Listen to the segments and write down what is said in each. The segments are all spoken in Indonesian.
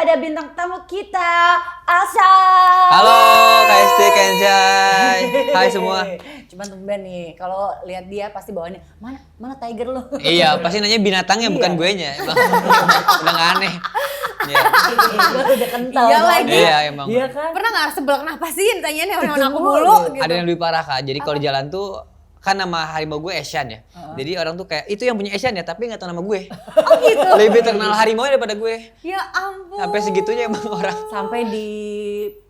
ada bintang tamu kita, Asa. Halo, KST Kenjai. Hai semua. Cuman tumben nih, kalau lihat dia pasti bawaannya mana Tiger lo? Iya, pasti nanya binatangnya bukan guenya. Emang udah gak aneh. Iya. Udah kental. Iya lagi. Iya, emang. Iya kan? Pernah nggak sebel kenapa sih ditanyain hewan aku mulu gitu? Ada yang lebih parah Kak. Jadi kalau di jalan tuh kan nama harimau gue Asian ya. Jadi orang tuh kayak itu yang punya Asian ya, tapi nggak tahu nama gue. Oh gitu. Lebih terkenal harimau daripada gue. Ya ampun. Sampai segitunya emang orang. Sampai di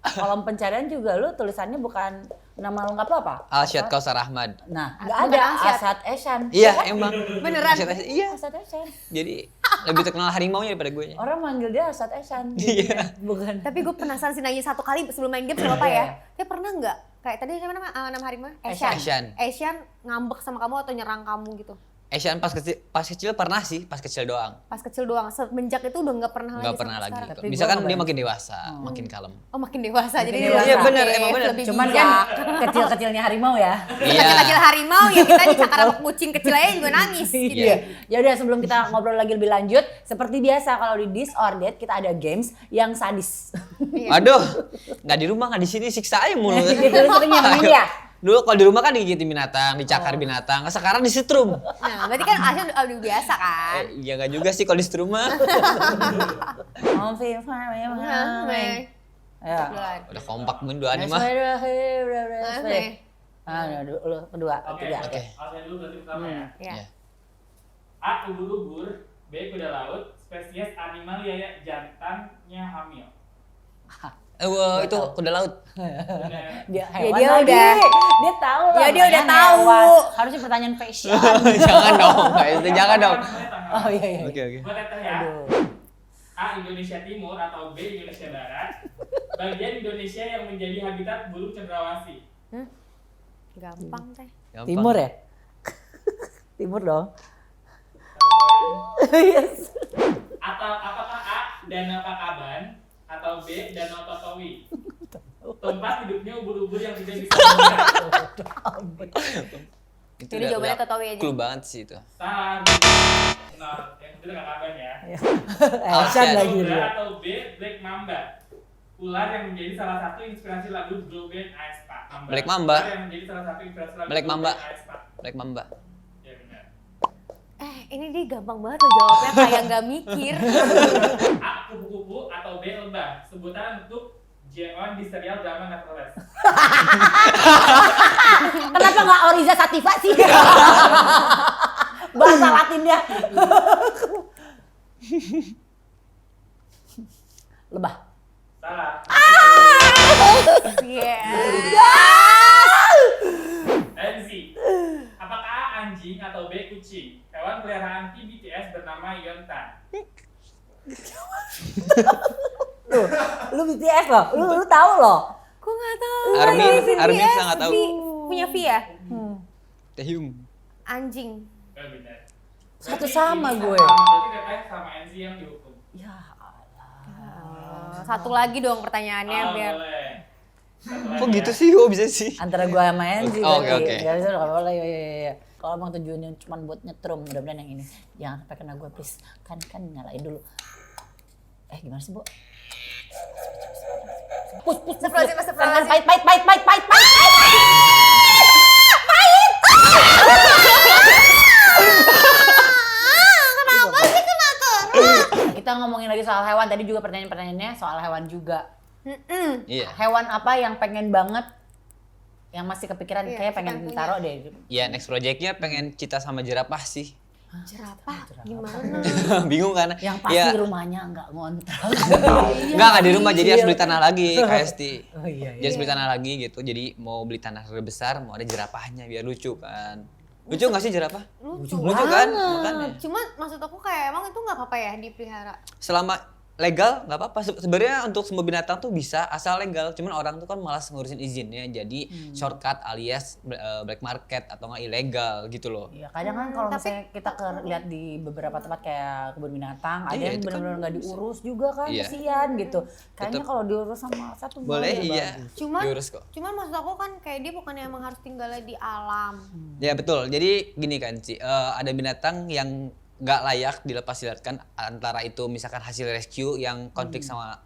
kolom pencarian juga lu tulisannya bukan nama lengkap lo apa? Alsyad Kausar Ahmad. Nah, nggak Bukan ada Alsyad. Asad Esan. Iya, emang. Beneran? Alsyad Esan, iya. Asad Esan. Jadi lebih terkenal harimaunya daripada gue. Orang manggil dia Asad Esan. Iya. Bukan. Tapi gue penasaran sih nanya satu kali sebelum main game sama apa ya? Kayak pernah nggak? Kayak tadi siapa nama harimau? Asian. Asian ngambek sama kamu atau nyerang kamu gitu? Asian pas kecil pernah sih, pas kecil doang. Pas kecil doang. Semenjak itu udah nggak pernah Nggak lagi pernah sampai lagi. sekarang. Tapi Bisa gua kan nggak dia banyak. makin dewasa, makin kalem. Oh makin dewasa. Jadi Makin dia dewasa. lebih Iya, bener, emang bener. Cuman bijak. kan kecil-kecilnya harimau ya. Iya. Kecil-kecil harimau ya kita dicakar sama kucing kecil aja juga nangis gitu. Iya. Ya udah sebelum kita ngobrol lagi lebih lanjut, seperti biasa kalau di Disordered kita ada games yang sadis. Aduh, nggak di rumah, nggak di sini, siksa aja mulu. Gitu sering nyambung ya. Dulu kalau di rumah kan digigitin binatang, dicakar binatang. Sekarang disetrum. Nah berarti kan Asian udah biasa kan? Iya nggak juga sih kalau disetrum mah. Om Film Ya. Udah kompak men dua nih mah. Lu kedua, ketiga. Oke. Alsa dulu berarti pertama ya. Ya. Iya. A. Ubur-ubur. B. Kuda laut. Spesies animalia jantannya hamil. Wah, itu kuda laut. Benar. Dia Ya, hewan dia lagi. udah. Dia tahu lah. Ya, dia udah namanya tahu. hewan. Harusnya pertanyaan fashion. Jangan dong, KST jangan dong. Oh iya iya. Oke oke. Gue teteh ya. Aduh. A. Indonesia Timur atau B. Indonesia Barat. Bagian Indonesia yang menjadi habitat burung cendrawasih. Gampang teh. Gampang. Timur ya? Timur dong. Satu poin. Yes. Atau apakah A. Danau Pakaban atau B. Danau Totowi? Tempat hidupnya ubur-ubur yang tidak bisa bergerak. Itu Jadi jawabannya Totowi aja. Clue banget sih itu. Salah. Nah, yang itu Danau Pakaban ya. Elsan lagi Ular dia. atau B. Black Mamba? Ular yang menjadi salah satu inspirasi lagu Blue Band Aespa. Black Mamba. Ular yang menjadi salah satu inspirasi lagu Black Blue Mamba. Band Aespa. Black Mamba. Ya benar. Ini dia gampang banget loh jawabnya kayak nggak mikir. A. Kupu-kupu atau B. Lebah? Sebutan untuk Jeon di serial drama Nevertheless. Kenapa nggak Oriza Sativa sih? Bahasa Latinnya. Lebah. Salah. Iya. NC. Apakah A. Anjing atau B. Kucing? Hewan peliharaan Ki BTS bernama Yeontan. Lu BTS loh, lu tahu loh. Gue nggak tahu. Armin sangat tahu. Punya V ya? Taehyung. Anjing. Benar. Satu sama gue. Berarti teteh sama NC yang dihukum. Ya Satu lagi dong pertanyaannya biar. Boleh. Satu Kok lagi gitu ya. sih? Kok bisa sih? antara gue sama Enzi Oke, berarti. oke. Gak bisa udah gak boleh. Ya. Kalau emang tujuannya cuma buat nyetrum, mudah-mudahan yang ini. Jangan sampai kena gue please. Kan nyalain dulu. Gimana sih, Bu? Pus. Kan pahit. Kenapa sih kena Kita ngomongin lagi soal hewan. Tadi juga pertanyaan-pertanyaannya soal hewan juga. Iya. Hewan apa yang pengen banget, yang masih kepikiran, Iya, kayak pengen pengen taruh deh. Ya next projectnya pengen cita sama jerapah sih. Jerapah gimana? Bingung kan? Yang pasti Ya, rumahnya nggak ngontrak. nggak di rumah, jadi harus beli tanah lagi KST. Oh iya. Jadi harus beli tanah lagi gitu. Jadi mau beli tanah lebih besar, mau ada jerapahnya biar lucu kan. Lucu nggak sih jerapah? Lucu. Lucu kan? Makanya. Cuma maksud aku kayak emang itu nggak apa-apa ya dipelihara. Selama legal nggak apa-apa. Sebenarnya untuk semua binatang tuh bisa asal legal. Cuman orang tuh kan malas ngurusin izinnya. Jadi shortcut alias black market atau nggak ilegal gitu loh. Iya, kadang kan kalau tapi- misalnya kita lihat di beberapa tempat kayak kebun binatang, ada Iya, yang itu kan benar-benar nggak diurus juga kan, Iya. kasihan gitu. Kayaknya Tetep. kalau diurus sama satu Boleh ya iya. bagus. Diurus kok. Cuman maksud aku kan kayak dia bukannya emang harus tinggalnya di alam. Ya betul. Jadi gini kan Ci, ada binatang yang nggak layak dilepas-liarkan, antara itu misalkan hasil rescue yang konflik sama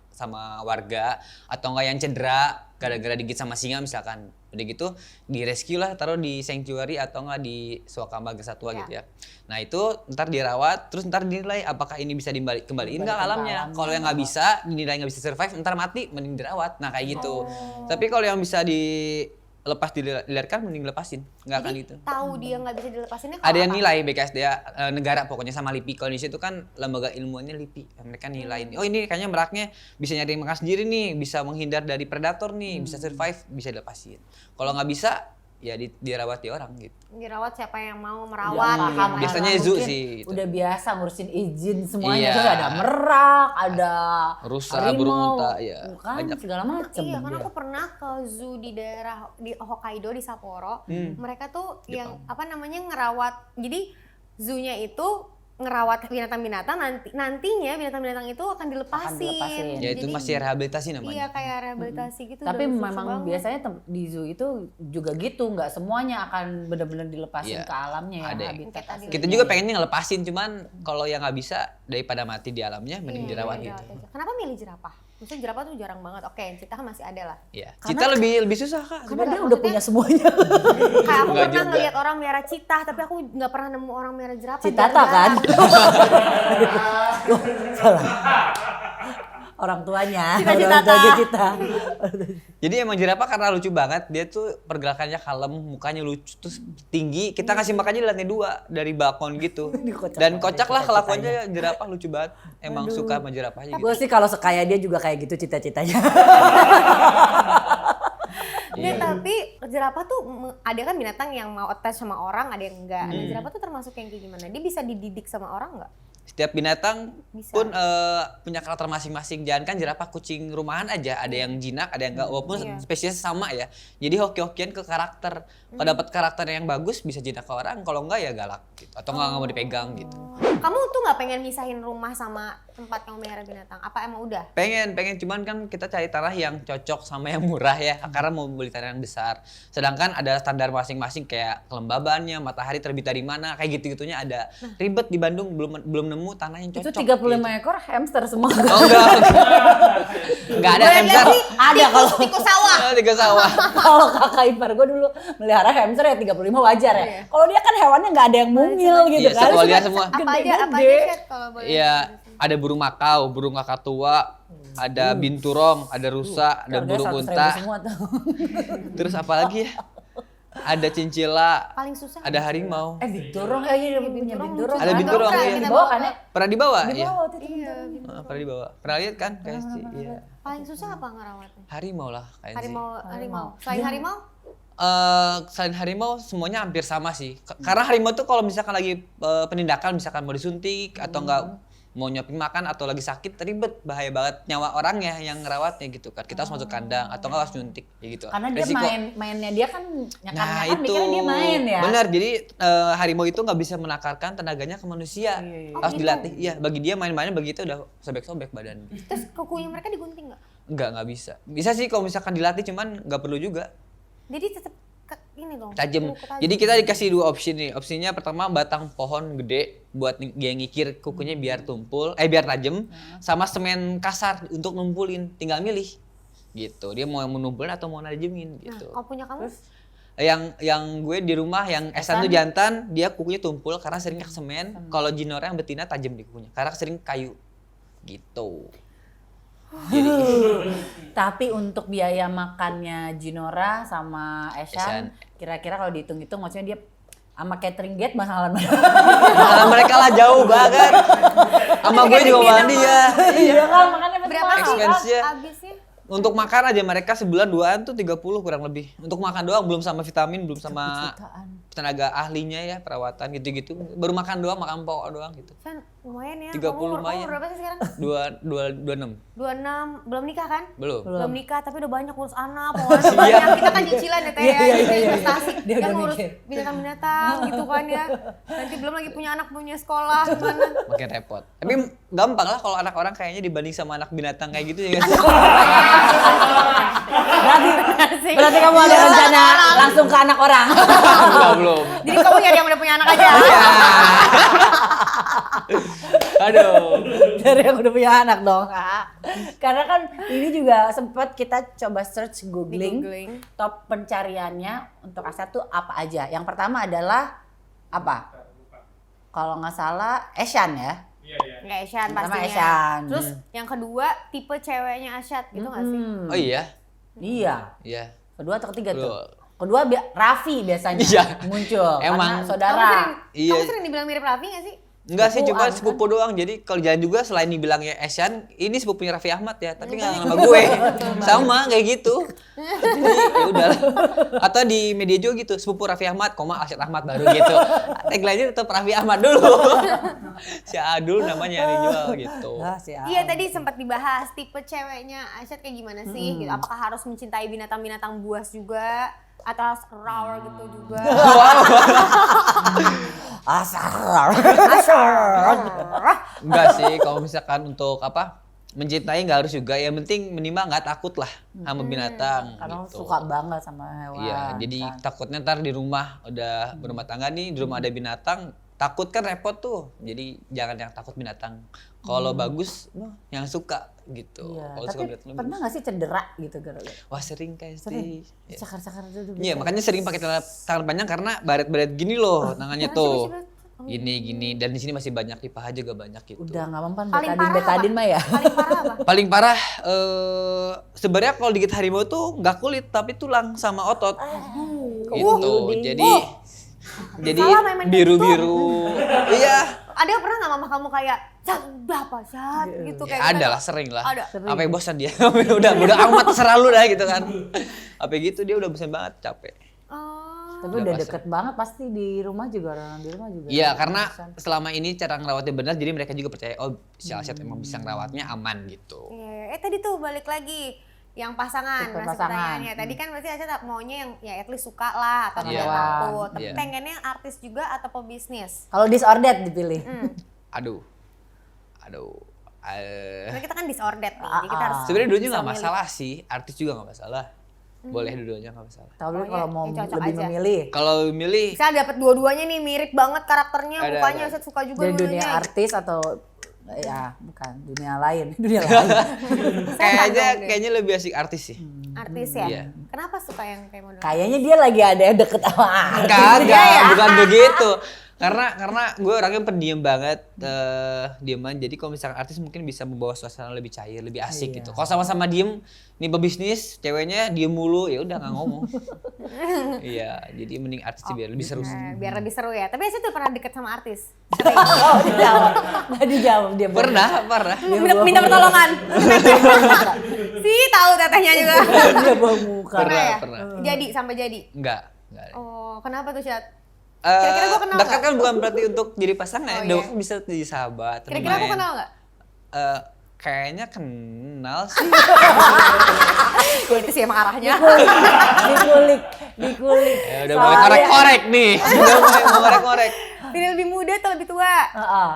warga, atau enggak yang cedera gara-gara digigit sama singa misalkan. Udah gitu di rescue lah, taruh di sanctuary atau enggak di Swakamba Satwa gitu ya. Nah itu ntar dirawat, terus ntar dinilai apakah ini bisa kembaliin nggak ke alamnya. Kalau yang nggak bisa, dinilai nggak bisa survive, ntar mati, mending dirawat. Nah kayak gitu. Tapi kalau yang bisa diliarkan, mending lepasin, nggak akan gitu. Tahu dia nggak bisa dilepasinnya Ada yang nilai BKSDA negara pokoknya sama LIPI. Kalau Indonesia itu kan lembaga ilmuannya LIPI. Mereka nilai, oh ini kayaknya meraknya bisa nyari makan sendiri nih, bisa menghindar dari predator nih, bisa survive, bisa dilepasin. Kalau nggak bisa, ya dirawat di orang gitu. Dirawat siapa yang mau Ya, merawat gitu. paham. Biasanya Karena zoo mungkin sih, gitu. udah biasa ngurusin izin semuanya. Iya. Tuh ada merak, ada Rusa, harimau, burung unta, ya, kan banyak. segala macam. Iya, karena aku pernah ke zoo di daerah di Hokkaido di Sapporo. Mereka tuh yang apa namanya ngerawat. Jadi zoo-nya itu ngerawat binatang-binatang, nantinya binatang-binatang itu akan dilepasin. Ya itu Jadi, masih rehabilitasi namanya. Iya, kayak rehabilitasi gitu. Tapi udah lucu memang banget. biasanya di zoo itu juga gitu, nggak semuanya akan benar-benar dilepasin Iya. ke alamnya ya, Ada. habitat Kayak tadi. aslinya. Kita juga pengennya ngelepasin, cuman kalau yang nggak bisa daripada mati di alamnya, mending Iya, dirawat dirawat gitu. aja. Kenapa milih jerapah? Maksudnya jerapah tuh jarang banget. Oke, cerita kan masih ada lah. Iya. Karena- Cita lebih susah Kak. Karena dia Maksudnya- udah punya semuanya. Kayak aku Nggak pernah juga. ngeliat orang merah citah, tapi aku nggak pernah nemu orang merah jerapah. Citata kan? Jarang-jarang. Loh, salah. Orang tuanya, Cita-citata. orang tuanya kita. Jadi emang jerapah karena lucu banget, dia tuh pergerakannya kalem, mukanya lucu, terus tinggi. Kita ngasih makannya di lantai 2 dari balkon gitu. Dikocak Dan banget kocak lah cita-citanya. kelakuannya jerapah, lucu banget. Emang suka sama jerapahnya gitu. Gue sih kalau sekaya dia juga kayak gitu cita-citanya. Nggak, tapi jerapah tuh ada kan binatang yang mau attach sama orang, ada yang enggak. Nah, jerapah tuh termasuk yang kayak gimana? Dia bisa dididik sama orang nggak? Setiap binatang Bisa. pun punya karakter masing-masing. Jangan kan jerapah kucing rumahan aja, ada yang jinak, ada yang enggak, walaupun Iya. spesies sama ya. Jadi hoki-hokian ke karakter. Kalau dapat karakter yang bagus bisa jinak ke orang, kalau enggak ya galak gitu. Atau enggak mau dipegang gitu. Kamu tuh nggak pengen misahin rumah sama tempat kamu melihara binatang? Apa emang udah? Pengen cuman kan kita cari tanah yang cocok sama yang murah ya, karena mau beli tanah yang besar. Sedangkan ada standar masing-masing kayak kelembabannya, matahari terbit dari mana, kayak gitu-gitunya ada. Ribet di Bandung belum nemu tanah yang cocok. Itu 35 ekor hamster semua. Oh enggak. Enggak ada Gue hamster. lihat nih, Ada kalau tikus sawah. Tiga sawah. Kalau kakak ipar gue dulu melihara hamster ya 35 wajar ya. Iya. Kalau dia kan hewannya nggak ada yang mungil gitu Iya, kan. satwa liar semua. Apa aja Gede-gede. Chat, kalau boleh? Iya, ada burung makau, burung kakatua, ada binturong, ada rusa, ada Keluarga burung 100.000 unta. semua tuh. Terus apa lagi ya? Ada cincila, Paling susah. ada harimau. Binturong ya, iya dia punya binturong binturong. Ada kan? binturong, Kita iya. Di bawah kan ya? Pernah dibawa? Di Iya. bawah waktu itu. Iya. Pernah dibawa. Pernah lihat kan? Kayak iya. Paling susah apa ngerawatnya? Harimau lah kayaknya sih. Harimau. Selain harimau? Selain harimau semuanya hampir sama sih. Karena harimau tuh kalau misalkan lagi penindakan, misalkan mau disuntik atau enggak mau nyopin makan atau lagi sakit, ribet, bahaya banget nyawa orangnya yang ngerawatnya gitu kan. Kita harus masuk kandang atau enggak harus nyuntik ya gitu. Karena dia Resiko. mainnya dia kan Nah nyakar-nyakar itu mikirnya dia main ya. benar, jadi harimau itu nggak bisa menakarkan tenaganya ke manusia, harus Oh, gitu. dilatih. Iya, bagi dia main-mainnya begitu udah sobek-sobek badan. Terus kukunya mereka digunting nggak? Nggak bisa. Bisa sih kalau misalkan dilatih, cuman nggak perlu juga. Jadi tetap ini dong. Tajam. kuku tajam. Jadi kita dikasih 2 opsi nih. Opsinya pertama batang pohon gede buat dia ngikir kukunya biar tumpul, biar tajam, sama semen kasar untuk numpulin. Tinggal milih. Gitu. Dia mau menumpulin atau mau najemin Nah, gitu. kalau punya kamu? Yang gue di rumah yang esan tuh jantan, dia kukunya tumpul karena sering ke semen. Kalau jinora yang betina tajam di kukunya karena sering kayu. Gitu. Jadi Tapi untuk biaya makannya Jinora sama Esan. Esan, kira-kira kalau dihitung-hitung maksudnya dia sama catering gate masalah malah mereka lah jauh banget. Sama gue juga mandi ya. Iya kan makanya pasti Berapa mahal. sih Expense-nya. habisnya? Untuk makan aja mereka sebulan 2-an tuh 30 kurang lebih. Untuk makan doang, belum sama vitamin, belum sama Jutaan. tenaga ahlinya ya, perawatan gitu-gitu. Baru makan doang, makan pokok doang gitu. San, lumayan ya. 30 Kamu lumayan. umur berapa sih sekarang? 26. 26, belum nikah kan? Belum. Belum nikah tapi udah banyak ngurus anak, pengeluaran banyak. Kita kan cicilan ya Teh ya, Iya, kita iya, iya. investasi. Dia Dia udah ngurus mikir. binatang-binatang gitu kan ya. Nanti belum lagi punya anak, punya sekolah gimana. Makin repot. Tapi gampang lah kalau anak orang kayaknya dibanding sama anak binatang kayak gitu ya. Berarti Asik. Berarti kamu ada rencana langsung ke anak orang. Enggak, belum. Jadi kamu nyari yang udah punya anak aja. Iya. Aduh. Dari yang udah punya anak dong. Karena kan ini juga sempat kita coba search googling Di-googling. top pencariannya untuk aset tuh apa aja. Yang pertama adalah apa? Kalau nggak salah Asian ya. Iya, iya. Nggak Asian Pertama pastinya. Asian. Terus yang kedua tipe ceweknya Asyad gitu nggak sih? Hmm. Oh iya. Iya. Iya. Kedua atau ketiga tuh? Kedua. Kedua Raffi biasanya Iya. muncul. Emang. Karena saudara. Iya. Kamu sering dibilang mirip Raffi nggak sih? Enggak sih, cuma Sepupuan, sepupu doang. Jadi kalau jalan juga selain dibilangnya Asian, ini sepupunya Raffi Ahmad ya, tapi nggak sama gue. Sama kayak gitu. Jadi ya udahlah. Atau di media juga gitu, sepupu Raffi Ahmad, Asyad Ahmad baru gitu. Tagline-nya tetap Raffi Ahmad dulu. Si Adul namanya yang dijual gitu. Ah, siap. Iya tadi sempat dibahas tipe ceweknya Asyad kayak gimana sih? Gitu. Apakah harus mencintai binatang-binatang buas juga? Atau harus rawr gitu juga? Asar. Enggak sih, kalau misalkan untuk apa? Mencintai nggak harus juga, yang penting minimal nggak takut lah sama binatang. Karena gitu. suka banget sama hewan. Iya, jadi kan. takutnya ntar di rumah udah berumah tangga nih, di rumah ada binatang, takut kan repot tuh. Jadi jangan yang takut binatang. Kalau bagus, yang suka gitu. Iya, Kalau suka tapi binatang pernah bagus. nggak sih cedera gitu gara-gara? Wah sering kayak Sering. Ya. Cakar-cakar dulu. Iya, makanya sering pakai tangan panjang karena baret-baret gini loh tangannya tuh. Gini dan di sini masih banyak, di paha juga banyak gitu. Udah nggak mempan Paling betadin mah ya. Paling parah apa? Paling parah sebenarnya kalau digigit harimau tuh nggak kulit tapi tulang sama otot. Gitu. Jadi Salah main-main biru-biru. Iya. Ada pernah nggak mama kamu kayak berapa saat gitu kayak Ya, ada gitu? lah, sering lah. Ada. Apa yang bosan dia? udah amat terserah lu dah gitu kan. Apa gitu dia udah bosan banget, capek. Oh. Tapi Udah udah pasrah. deket banget pasti di rumah juga orang di rumah juga. Iya, ada karena urusan. selama ini cara ngerawatnya benar jadi mereka juga percaya oh si Asyad emang bisa ngerawatnya aman gitu. Iya, tadi tuh balik lagi yang pasangan, Tipe masih pasangan. pertanyaannya. Tadi kan berarti Asyad maunya yang ya at least suka lah atau Iya. tidak takut. Tapi Iya. pengennya yang artis juga atau pebisnis? Kalau disordered dipilih. Aduh. Karena kita kan disordered nih, jadi kita harus Sebenarnya dulunya bisa nggak milih. masalah sih, artis juga nggak masalah. Boleh dua-duanya nggak masalah. Tahu dulu Pokoknya kalau mau yang cocok lebih aja. memilih Kalau milih Bisa dapat dua-duanya nih mirip banget karakternya, Ada, mukanya ada. Asyad suka juga dari dunia dua-duanya. artis atau ya bukan dunia lain, dunia lain. kayaknya lebih asik artis sih. Artis ya? Iya. Kenapa suka yang kayak model? Kayaknya dia lagi ada yang deket sama artis. Kagak, bukan begitu. Karena gue orangnya pendiam banget, dieman. Jadi kalau misalkan artis mungkin bisa membawa suasana lebih cair, lebih asik Iya. gitu. Kalau sama-sama diem, nih pebisnis, ceweknya diem mulu, ya udah nggak ngomong. Iya, jadi mending artis sih biar lebih seru. Biar lebih seru ya. Tapi Asyad tuh pernah deket sama artis? Oh, dijawab. Nggak dijawab dia. Pernah. Minta pertolongan. Sih tahu tetehnya juga. Dia bawa muka. Pernah. Jadi sampai jadi. Enggak. Oh, kenapa tuh Syad? Kira-kira gua kenal dekat nggak? kan bukan berarti untuk jadi pasangan, Oh, iya. bisa jadi sahabat. Kira-kira aku teman. kenal nggak? Kayaknya kenal sih. Itu sih emang arahnya. Dikulik. Ya, udah mulai korek-korek nih. Udah mulai mau korek-korek. Ini lebih muda atau lebih tua? Heeh.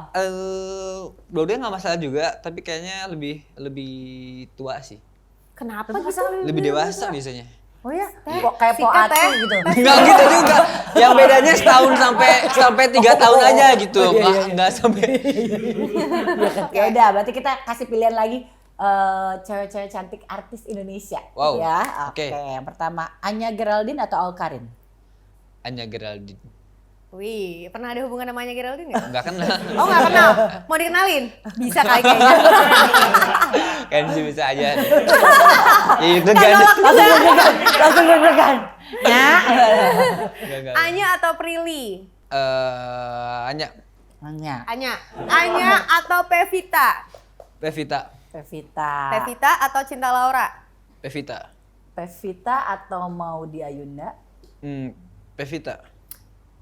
Dua-duanya nggak masalah juga, tapi kayaknya lebih tua sih. Kenapa gitu? Lebih dewasa biasanya. Oh ya, kayak Sikat, Poati ya. gitu. Enggak gitu juga. Yang bedanya setahun sampai 3 tahun aja gitu. Enggak sampai. Ya udah, berarti kita kasih pilihan lagi cewek-cewek cantik artis Indonesia. Wow, Ya, oke. Yang pertama Anya Geraldine atau Alkarin? Anya Geraldine. Wih, pernah ada hubungan namanya Geraldine nggak? Enggak kenal. Oh nggak kenal? Mau dikenalin? Bisa kali kayaknya. Kan sih bisa aja. Ya itu kan. Langsung deg-degan. Ya. Enggak. Anya atau Prilly? Anya. Anya atau Pevita? Pevita. Pevita atau Cinta Laura? Pevita atau Maudy Ayunda? Pevita.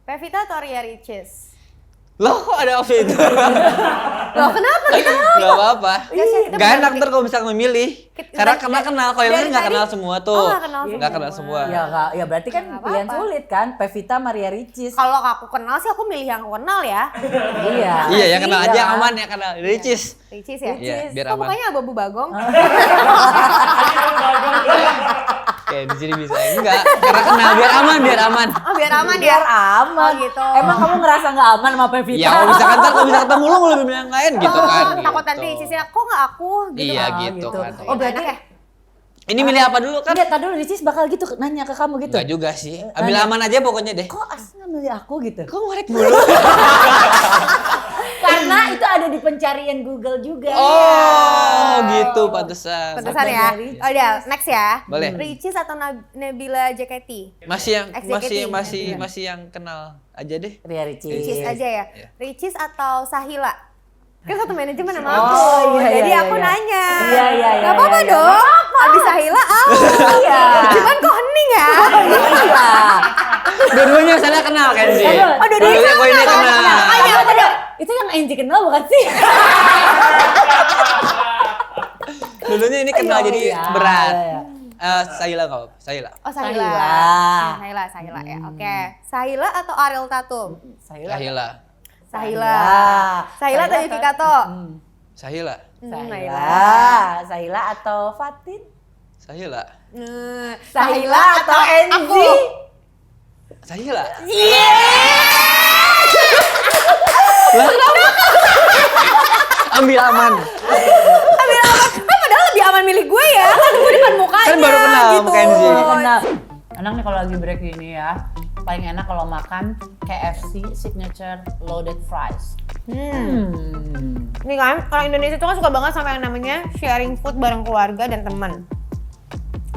Pevita atau Ria Ricis? Loh kok ada opsi itu? Loh kenapa? Gak apa-apa. Kita Gak enak ntar kalau misalnya memilih. Karena kenal kalau yang lain gak kenal semua tuh. Oh, nggak kenal Nggak kenal semua. Ya berarti kan Nggak pilihan apa-apa. sulit kan? Pevita Maria Ricis. Kalau aku kenal sih aku milih yang aku kenal ya. Iya. Iya, yang kenal aja Iya. yang aman ya kenal. Ricis. Ricis ya? Iya, biar Kok aman. mukanya abu-abu bagong? Kayak di sini bisa. Enggak, karena kenal biar aman. Oh biar aman ya? Biar aman. Oh, gitu. Emang kamu ngerasa nggak aman sama Pevita? Ya kalau misalkan ntar kalau bisa ketemu lu lebih yang lain gitu kan. Takut gitu. nanti Ricis kok nggak aku gitu. Iya kan. gitu kan. Oh berarti Enak ya? Ini milih apa dulu kan? Lihat tadi dulu Ricis bakal gitu nanya ke kamu gitu. Enggak juga sih. Ambil aman aja pokoknya deh. Kok Asli nggak milih aku gitu? Kok ngorek mulu? Karena itu ada di pencarian Google juga. Oh, gitu pantesan. Pantesan ya. Ricis. Oh udah, next ya. Boleh. Ricis atau Nabila JKT? Masih yang kenal aja deh. Ria Ricis. Ricis aja ya. Iya. Ricis atau Sahila? Kan satu manajemen sama Oh, aku. iya, Jadi iya, aku iya. nanya. Iya, iya, iya, Gak apa-apa iya, iya. dong. Abis Sahila, Iya. Cuman kok hening ya? Iya. Dua-duanya saya kenal kan sih. Oh, dua-duanya Kok ini kenal. Itu yang Angie kenal bukan sih? Dulunya ini kenal jadi Iya, berat. iya, Sahila nggak apa-apa. Sahila. Oh Sahila. Sahila. Sahila ya. Oke. Sahila atau Ariel Tatum? Sahila. Sahila. Sahila atau Yuki Kato? Sahila. Sahila atau Fatin? Sahila. Sahila atau Enzi? aku? Sahila. Ambil aman. Kan padahal lebih aman milih gue ya. Kan gue depan mukanya. Kan baru kenal gitu. sama Kenzie. Enak. Enak nih kalau lagi break ini ya. Paling enak kalau makan KFC signature loaded fries. Ini kan orang Indonesia tuh kan suka banget sama yang namanya sharing food bareng keluarga dan teman.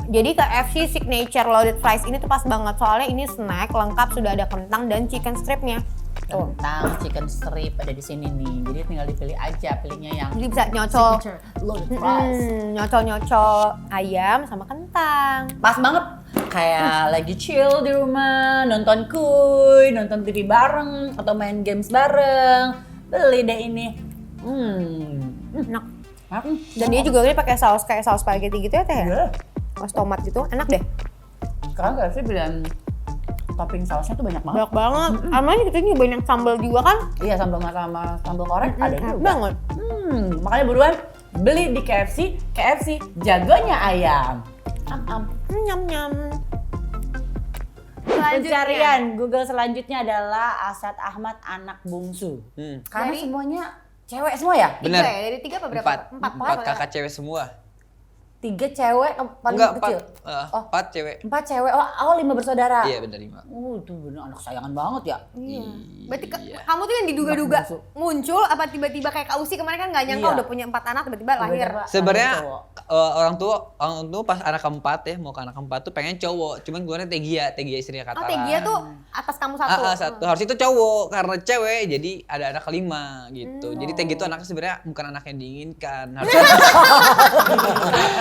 Jadi KFC signature loaded fries ini tuh pas banget soalnya ini snack lengkap, sudah ada kentang dan chicken stripnya. Tuh. Kentang, chicken strip ada di sini nih. Jadi tinggal dipilih aja, pilihnya yang Jadi bisa nyocol, signature loaded fries. nyocol ayam sama kentang. Pas banget kayak lagi chill di rumah, nonton kuy, nonton TV bareng atau main games bareng. Beli deh ini. Enak. Enak. Dan dia juga ini pakai saus kayak saus spaghetti gitu ya teh ya? Iya. Saus tomat gitu, enak deh. Sekarang KFC pilihan topping sausnya tuh banyak banget. Banyak banget. Amanya kita ini banyak sambal juga kan? Iya, sambal mata sama sambal korek ada Enak juga. banget. Makanya buruan beli di KFC jagonya ayam. Nyam nyam. Pencarian Google selanjutnya adalah Asad Ahmad anak bungsu. Karena Dari- semuanya cewek semua ya? Bener. Tiga ya? Dari tiga apa berapa? Empat kakak cewek semua. 3 cewek paling Enggak, kecil. Oh, 4 cewek. 4 cewek. Oh, 5 bersaudara. Iya benar 5. Itu bener anak sayangan banget ya. Iya. Berarti kamu tuh yang diduga-duga Anak bungsu. muncul apa tiba-tiba kayak Kak Usi kemarin kan nggak nyangka Iya. udah punya 4 anak tiba-tiba lahir. Sebenarnya cowok. orang tua pas anak keempat ya, mau ke anak keempat tuh pengen cowok, cuman gue Tegia istrinya Oh Katara. Tegia tuh atas kamu satu. Satu. Harus itu cowok karena cewek jadi ada anak kelima gitu. Jadi Tegia itu anaknya sebenarnya bukan anak yang diinginkan.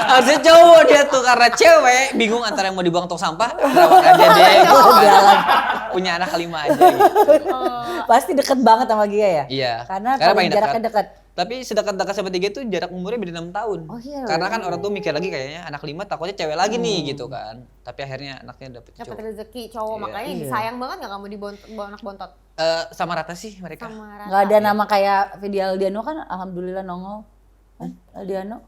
Harusnya cowok dia tuh karena cewek bingung antara yang mau dibuang tong sampah, rawat aja deh. Gitu. Punya anak kelima aja gitu. Pasti deket banget sama Gia ya? Iya. Karena paling paling jaraknya dekat. Tapi sedekat-dekat sama Tegia tuh jarak umurnya beda 6 tahun. Oh iya. Karena kan orang tuh mikir lagi kayaknya anak 5 takutnya cewek lagi nih gitu kan. Tapi akhirnya anaknya dapet Dapat cowok. rezeki cowok Iya. makanya Iya. sayang banget nggak kamu bawa anak bontot Sama rata sih mereka. sama Rata. Nggak ada nama kayak Vidi Aldiano kan alhamdulillah nongol. Aldiano.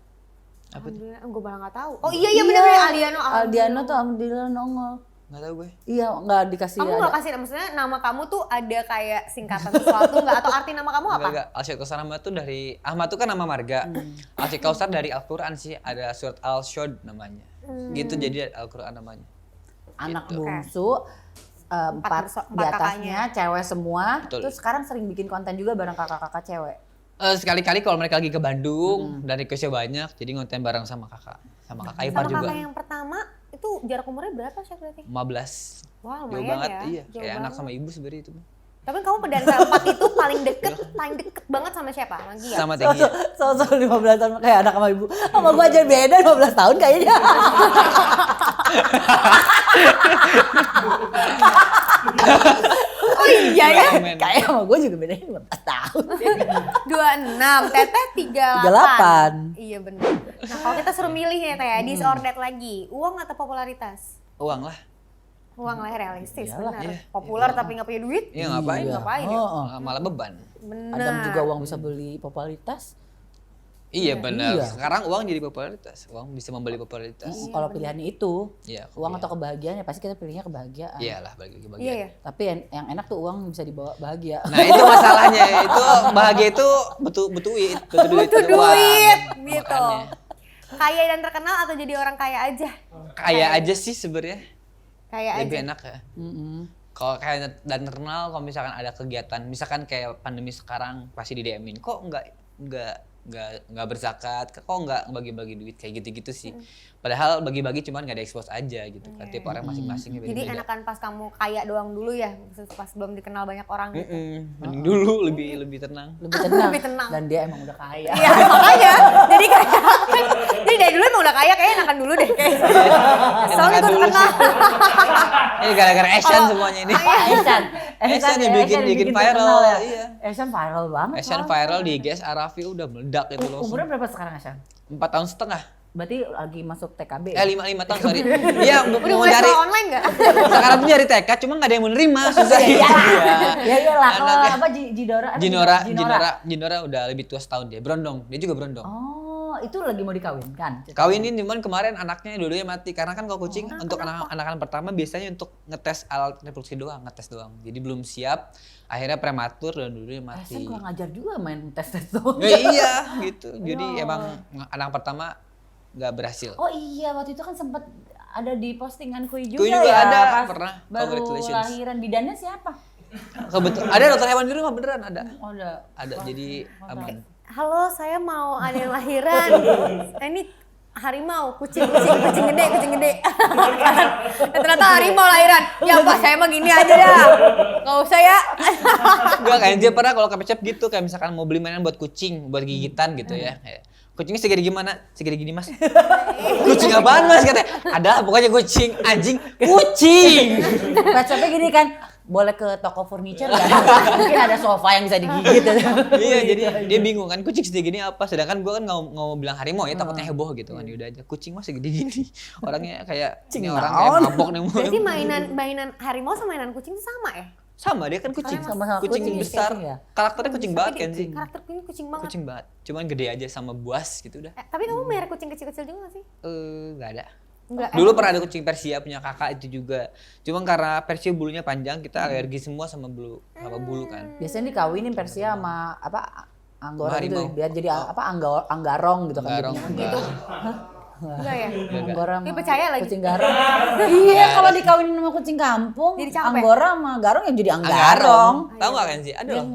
Apa tuh? Alhamdulillah, gue malah nggak tahu. Oh iya benar Aldiano. Aldiano tuh alhamdulillah nongol. Nggak tahu gue. Iya, nggak dikasih Kamu ada. nggak kasih maksudnya nama kamu tuh ada kayak singkatan sesuatu nggak atau arti nama kamu apa? Enggak. Al-Syed Kausar Ahmad tuh dari Ahmad tuh kan nama marga. Al-Syed Kausar dari Al-Qur'an sih, ada surat Al-Syod namanya. Gitu jadi Al-Qur'an namanya. Anak Gitu. bungsu, empat di empat atasnya cewek semua. Betul. Terus sekarang sering bikin konten juga bareng kakak-kakak cewek. Sekali-kali kalau mereka lagi ke Bandung dan requestnya banyak, jadi ngonten bareng sama kakak Ipar Sama juga. kakak yang pertama itu jarak umurnya berapa sih berarti? 15. Wah Jauh lumayan banget, ya. iya. Jauh Kayak anak banget. sama ibu sebenarnya itu. Tapi kamu dari keempat itu paling deket banget sama siapa? Sama Gia? Sama Tegia. So 15 tahun kayak anak sama ibu. Sama gua aja beda 15 tahun kayaknya. Oh iya ya. Men. Kayak sama gua juga bedanya 15 tahun. 26, Teteh 38. 38. Iya benar. Nah kalau kita suruh milih ya Teh, this or that lagi, uang atau popularitas? Uang lah. Uang lah realistis, Iyalah. benar. Iya. Populer tapi nggak punya duit? Iya ngapain? Iya. Ngapain ya? Oh, oh. Malah beban. Benar. Adam juga uang bisa beli popularitas. Iya benar. Iya. Sekarang uang jadi popularitas. Uang bisa membeli popularitas. Kalau pilihannya itu, Iya. uang atau kebahagiaan ya pasti kita pilihnya kebahagiaan. Iyalah bagi bagian. Iya ya. Tapi yang enak tuh uang bisa dibawa bahagia. Nah itu masalahnya. Itu bahagia itu butuh duit. Butuh duit. Butuh uang. duit, gitu. Makanya. Kaya dan terkenal atau jadi orang kaya aja? Kaya aja sih sebenarnya. Kaya Lebih aja. enak ya. Mm-mm. Kalau kaya dan terkenal, kalau misalkan ada kegiatan, misalkan kayak pandemi sekarang pasti di DM-in, kok nggak berzakat, kok nggak bagi-bagi duit kayak gitu-gitu sih. Padahal bagi-bagi cuman nggak ada expose aja gitu kan. Tiap orang masing-masing Jadi beda-beda. enakan pas kamu kaya doang dulu ya, pas belum dikenal banyak orang gitu. Mending dulu lebih tenang. Lebih tenang. Lebih tenang. Dan dia emang udah kaya. Iya makanya, jadi kayak, jadi dari dulu emang udah kaya, kayaknya enakan dulu deh. Kayak. Soalnya gue dulu terkenal. Ini gara-gara Asian semuanya ini. Ehsan. Ehsan yang bikin viral, terkenal ya. iya. Ehsan viral banget. Asian soalnya. viral di GS Arafi udah meledak itu loh. Umurnya berapa sekarang Ehsan? 4 tahun setengah. Berarti lagi masuk TKB. 5 tahun sorry. Iya, Udah mau mulai cari sekolah online nggak? sekarang tuh nyari TK cuma nggak ada yang menerima, susah. Iya. Iya. Ya iyalah kalau Anaknya. apa Jidora. Jinora udah lebih tua setahun dia. Berondong, dia juga berondong. Oh, itu lagi mau dikawinkan. Kawinin cuman kemarin anaknya dua-duanya mati karena kan kalau kucing untuk anak-anak pertama biasanya untuk ngetes alat reproduksi doang, ngetes doang. Jadi belum siap, akhirnya prematur dan dua-duanya mati. Ehsan kurang ajar juga main tes tuh. Ya, iya gitu. Jadi emang anak pertama nggak berhasil. Oh iya, waktu itu kan sempat ada di postingan Kui juga, Kui juga ya. ada, pas pernah. Baru Congratulations. lahiran bidannya siapa? Kebetulan ada dokter hewan di rumah beneran ada. Oh, ada. Ada jadi aman. Halo, saya mau ada yang lahiran. Ini harimau, kucing gede. Dan ternyata harimau lahiran. Ya Pak, saya mah gini aja dah. Nggak usah ya. Enggak kayak dia pernah kalau kepecep gitu kayak misalkan mau beli mainan buat kucing, buat gigitan gitu ya. Kayak, kucingnya segede gimana? Segede gini mas. Kucing apaan mas? Katanya, ada pokoknya kucing, anjing, kucing. Konsepnya gini kan, boleh ke toko furniture kan? Mungkin ada sofa yang bisa digigit. Iya jadi dia bingung kan kucing segede gini apa. Sedangkan gue kan nggak mau bilang harimau ya takutnya heboh gitu kan. Udah aja kucing mas segede gini. Orangnya kayak ini orang kayak mabok nih. Berarti mainan harimau sama mainan kucing itu sama ya? Sama dia kan kucing. Sama-sama Kucing kucing, besar. kucing ya? Karakternya kucing banget kan sih. Karakter ini kucing banget. Kucing banget. Cuman gede aja sama buas gitu udah. Tapi kamu merah kucing kecil-kecil juga gak sih? Nggak ada. Enggak. Dulu pernah ada kucing Persia punya kakak itu juga. Cuma karena Persia bulunya panjang, kita alergi semua sama bulu kan. Biasanya dikawinin Persia sama apa Anggora gitu, Harimau. biar jadi apa anggarong gitu kan. Garong jadinya. gitu. Enggak ya? Anggora Dia sama percaya lagi. kucing garong. Iya, kalau dikawinin sama kucing kampung, Jadi cakep ya? Anggora sama garong yang jadi Anggarong. anggarong. Tahu nggak kan sih? Ada loh.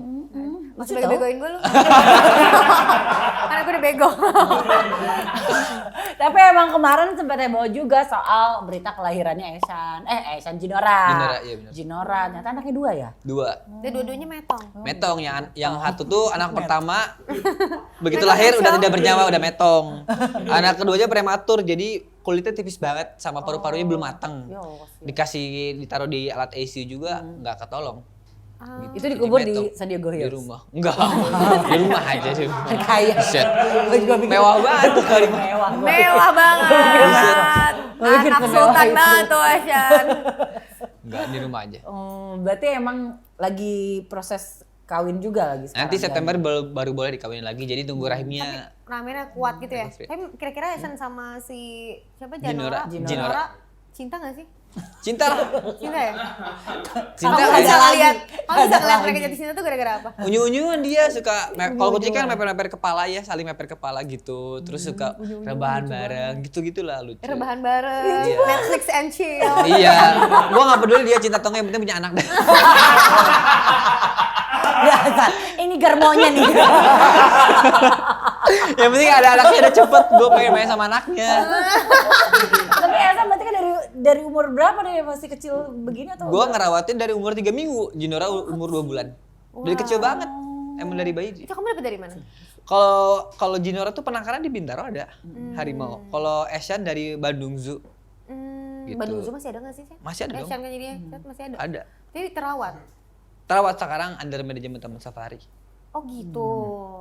Masih Masih tahu? bego-begoin gue lu. Karena gue udah bego. Tapi emang kemarin sempat heboh juga soal berita kelahirannya Ehsan Jinora. Jinora, iya benar. Jinora, ternyata anaknya 2 ya? 2. Dia dua-duanya metong. Metong yang satu tuh anak pertama begitu lahir udah tidak bernyawa udah metong. Anak keduanya prematur jadi kulitnya tipis banget sama paru-parunya belum matang. Yo, Dikasih ditaruh di alat ICU juga nggak ketolong. itu dikubur Jadi di metong. Sandiago Di Hills. rumah. Enggak. Di rumah aja sih. Kaya. Buset. Gue juga pikir Mewah banget tuh kali mah. mewah. Mewah banget. Gue pikir Anak semewah sultan itu. banget tuh Asian. Enggak di rumah aja. Berarti emang lagi proses kawin juga lagi sekarang. Nanti September baru boleh dikawinin lagi. Jadi tunggu rahimnya. Ramennya kuat gitu ya. Tapi- Tapi kira-kira Asian sama si siapa Jinora. Jinora. Cinta gak sih? Cinta lah. Cinta ya? Cinta Kamu lah. bisa lagi. ngeliat, kamu bisa Ada ngeliat lagi. mereka jatuh cinta tuh gara-gara apa? Unyu-unyuan dia suka kalau kucing kan meper-meper kepala ya, saling meper kepala gitu. Terus suka rebahan bareng, gitu-gitulah lucu. Rebahan bareng, Iya. Netflix and chill. Iya, gua nggak peduli dia cinta atau nggak, yang penting punya anak dah. Biasa. Ini garmonya nih. Yang penting ada anaknya udah cepet, gua pengen main sama anaknya. Tapi Ehsan berarti kan dari umur berapa deh masih kecil begini atau? Gua ngerawatin dari umur 3 minggu, Jinora umur 2 bulan. Dari kecil banget, emang dari bayi. Itu kamu dapet dari mana? Kalau Jinora tuh penangkaran di Bintaro ada, harimau. Kalau Asian dari Bandung Zoo. Gitu. Bandung Zoo masih ada gak sih? Masih ada dong. Asian kan jadinya, masih ada. Ada. Tapi terawat. Terawat sekarang under manajemen Taman Safari. Oh gitu,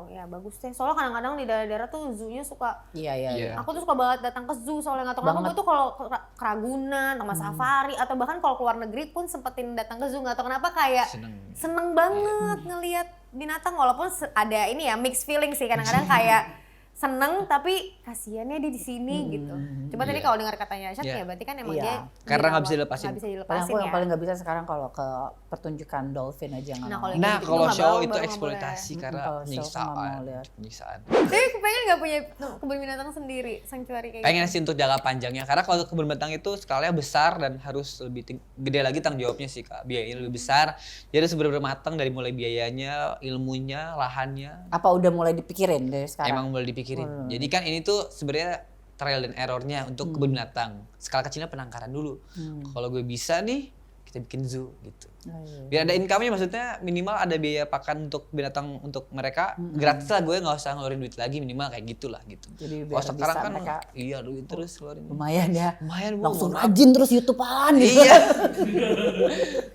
ya bagus deh. Soalnya kadang-kadang di daerah-daerah tuh zoo-nya suka. Iya. Iya. Aku tuh suka banget datang ke zoo soalnya nggak tahu kenapa Banget. gue tuh kalau ke Ragunan, Taman Safari atau bahkan kalau keluar negeri pun sempetin datang ke zoo nggak tahu kenapa kayak seneng banget ngelihat binatang walaupun ada ini ya mixed feeling sih kadang-kadang kayak seneng tapi kasihannya dia di sini gitu. Cuma tadi kalau dengar katanya Asyad ya berarti kan emang Iya. dia Karena nggak bisa dirawat, dilepasin. nggak bisa Paling dilepasin aku yang ya. paling nggak bisa sekarang kalau ke pertunjukan dolphin aja nggak Nah, mau. kalau Nah, gitu kalau nggak show baru itu nggak eksploitasi karena kalau show aku nggak mau lihat. penyiksaan. Tapi pengen nggak punya kebun binatang sendiri, sanctuary kayak Pengen gitu. sih untuk jangka panjangnya karena kalau kebun binatang itu skalanya besar dan harus lebih gede lagi tanggung jawabnya sih Kak. Biayanya lebih besar. Jadi harus benar-benar matang dari mulai biayanya, ilmunya, lahannya. Apa udah mulai dipikirin dari sekarang? Emang boleh dipikirin. Jadi kan ini tuh sebenarnya trial dan errornya untuk kebun binatang. Skala kecilnya penangkaran dulu. Kalau gue bisa nih, kita bikin zoo gitu. Oh, iya. Biar ada income-nya, maksudnya minimal ada biaya pakan untuk binatang untuk mereka. Gratis lah, gue nggak usah ngeluarin duit lagi, minimal kayak gitulah gitu. Jadi Kalau biar sekarang bisa kan mereka iya duit terus keluarin. lumayan ya. Lumayan Bu. Langsung rajin terus YouTubean gitu. Iya.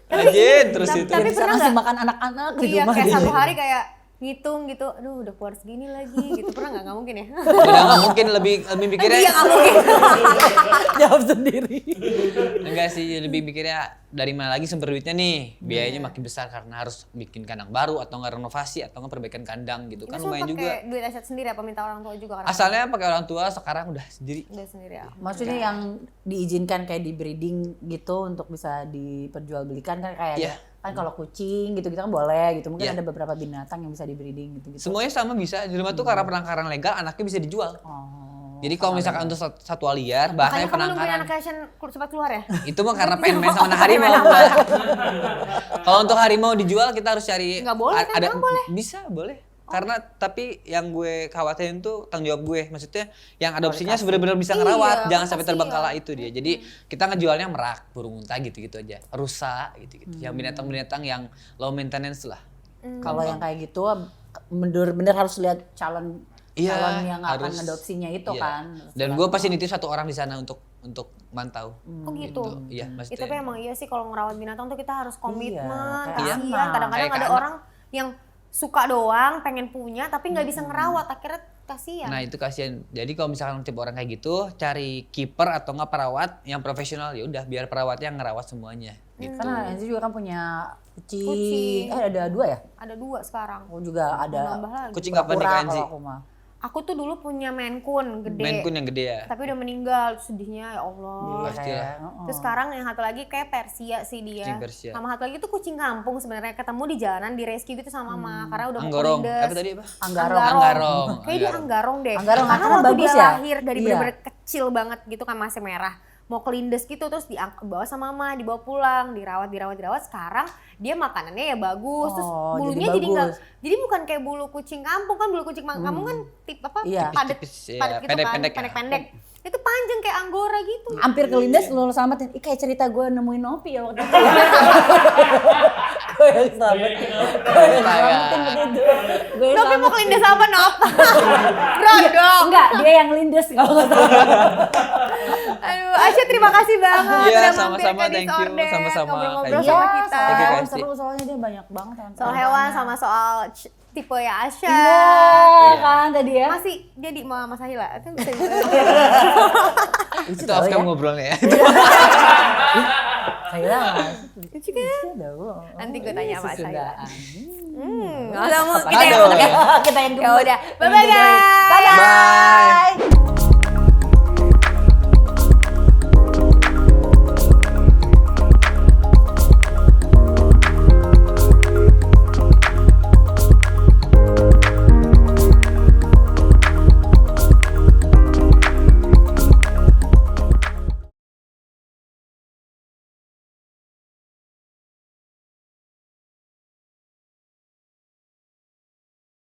Rajin terus itu. Tapi Bisa pernah ngasih nggak? makan anak-anak di Iya rumah. kayak gitu. satu hari kayak ngitung gitu, aduh udah keluar segini lagi gitu. Pernah nggak mungkin ya? Udah nggak mungkin lebih mikirnya. Iya nggak mungkin. Jawab sendiri. Enggak sih, lebih mikirnya dari mana lagi sumber duitnya nih. Biayanya makin besar karena harus bikin kandang baru atau nggak renovasi atau nggak perbaikan kandang gitu kan Itu semua lumayan juga. pakai duit Asyad sendiri apa minta orang tua juga? Karena Asalnya pakai orang tua, sekarang udah sendiri. udah sendiri ya. Maksudnya yang diizinkan kayak di breeding gitu untuk bisa diperjualbelikan kan kayak Iya. kan kalau kucing gitu kan boleh gitu. Mungkin Iya. ada beberapa binatang yang bisa di breeding gitu. Semuanya sama bisa. Di rumah tuh karena penangkaran legal anaknya bisa dijual. Oh. Jadi kalau misalkan untuk satwa liar, bahasanya Makanya kamu nungguin penangkaran. anak Asian cepat keluar ya? Itu mah karena pengen main sama anak harimau. Mbak. Kalau untuk harimau dijual kita harus cari Nggak boleh kan? Emang boleh? Bisa, boleh. Karena tapi yang gue khawatirin tuh tanggung jawab gue. Maksudnya yang adopsinya benar-benar bisa Iya, ngerawat, jangan sampai kasihan. terbengkalai itu dia. Jadi kita ngejualnya merak, burung unta gitu-gitu aja. Rusa gitu-gitu. Yang binatang-binatang yang low maintenance lah. Kalau yang kayak gitu bener-bener harus lihat calon Iya, calon yang akan harus. adopsinya itu Iya. kan. Dan gue pasti nitip satu orang di sana untuk mantau. Oh gitu. Iya, Ya, maksudnya. tapi emang iya sih kalau ngerawat binatang tuh kita harus komitmen, kayak kasihan. anak. Kadang-kadang Kayak ada anak. orang yang suka doang, pengen punya tapi nggak bisa ngerawat, akhirnya kasihan. Nah itu kasihan. Jadi kalau misalkan tipe orang kayak gitu, cari kiper atau nggak perawat yang profesional ya udah biar perawatnya ngerawat semuanya. Gitu. Karena Enzi juga kan punya kucing. Kucing. Ada 2 ya? Ada 2 sekarang. Aku juga ada Nambah lagi. Kucing kapan pura-pura nikahin sih? kalau aku mah. Aku tuh dulu punya Maine Coon gede. Maine Coon yang gede ya. Tapi udah meninggal, sedihnya ya Allah. Iya, Pastilah. kayak, heeh. Terus sekarang yang satu lagi kayak Persia sih dia. Kucing Persia. Sama satu lagi tuh kucing kampung sebenarnya ketemu di jalanan di rescue gitu sama mama karena udah mau Anggarong. kelindes. Apa tadi apa? Anggarong. Anggarong. Kayak dia anggarong deh. Anggarong, karena karena waktu bagus dia ya? lahir dari Iya. bener-bener kecil banget gitu kan masih merah. Mau kelindes gitu terus dibawa sama mama, dibawa pulang, dirawat. Sekarang dia makanannya ya bagus, terus Oh, bulunya jadi jadi enggak. bagus. Jadi bukan kayak bulu kucing kampung kan, bulu kucing kampung kan tip apa? Iya. Padat, Tipis-tipis, ya, padat gitu pendek-pendek ya. kan, pendek-pendek. Itu panjang kayak anggora gitu. Hampir kelindes lu selamatin. Ih kayak cerita gue nemuin Nopi ya waktu itu. Gue yang selamatin. Gue yang selamatin begitu. Gue yang Tapi mau selamatin. kelindes apa, Nop? Brodok. Enggak, dia yang lindes kalau nggak salah. Aduh, Asya terima kasih banget Iya, udah sama-sama, mampir ke thank you. Disorder, Sama-sama, ngobrol-ngobrol Kak sama Iya, kita. Thank you, Kak. seru soalnya dia banyak banget. Soal hewan sama soal tipe ya Asya. Iya kan tadi ya. Masih jadi mau Mas Sahila itu bisa Itu off cam ngobrolnya ya. Saya Lucu kan? Nanti gue tanya sama Sahila. Nggak mau kita yang Aduh, ya. Kita yang ya udah. Bye bye guys. Bye bye.